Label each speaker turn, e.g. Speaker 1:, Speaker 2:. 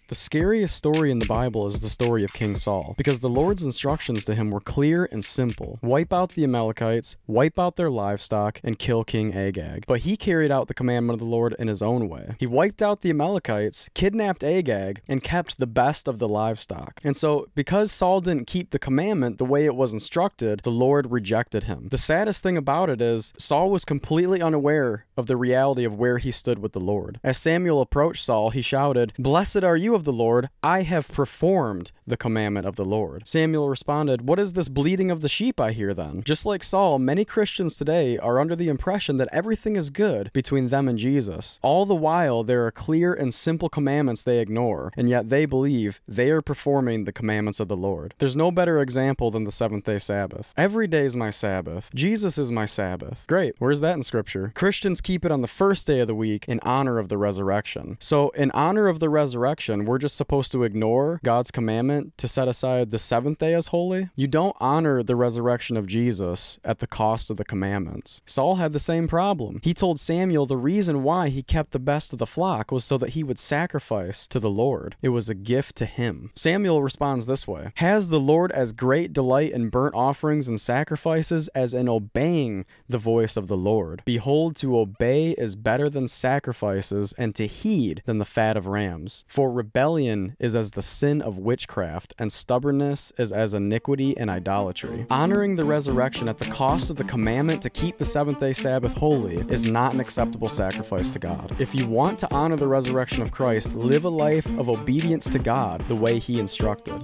Speaker 1: The scariest story in the Bible is the story of King Saul, because the Lord's instructions to him were clear and simple. Wipe out the Amalekites, wipe out their livestock, and kill King Agag. But he carried out the commandment of the Lord in his own way. He wiped out the Amalekites, kidnapped Agag, and kept the best of the livestock. And so, because Saul didn't keep the commandment the way it was instructed, the Lord rejected him. The saddest thing about it is, Saul was completely unaware of the reality of where he stood with the Lord. As Samuel approached Saul, he shouted, "Blessed are you of the Lord, I have performed the commandment of the Lord." Samuel responded, "What is this bleating of the sheep I hear then?" Just like Saul, many Christians today are under the impression that everything is good between them and Jesus. All the while, there are clear and simple commandments they ignore, and yet they believe they are performing the commandments of the Lord. There's no better example than the seventh-day Sabbath. Every day is my Sabbath. Jesus is my Sabbath. Great. Where's that in Scripture? Christians keep it on the first day of the week in honor of the resurrection. So, in honor of the resurrection, we're just supposed to ignore God's commandment to set aside the seventh day as holy? You don't honor the resurrection of Jesus at the cost of the commandments. Saul had the same problem. He told Samuel the reason why he kept the best of the flock was so that he would sacrifice to the Lord. It was a gift to him. Samuel responds this way, "Has the Lord as great delight in burnt offerings and sacrifices as in obeying the voice of the Lord? Behold, to obey is better than sacrifices, and to heed than the fat of rams. For rebellion is as the sin of witchcraft, and stubbornness is as iniquity and idolatry." Honoring the resurrection at the cost of the commandment to keep the seventh-day Sabbath holy is not an acceptable sacrifice to God. If you want to honor the resurrection of Christ, live a life of obedience to God the way He instructed.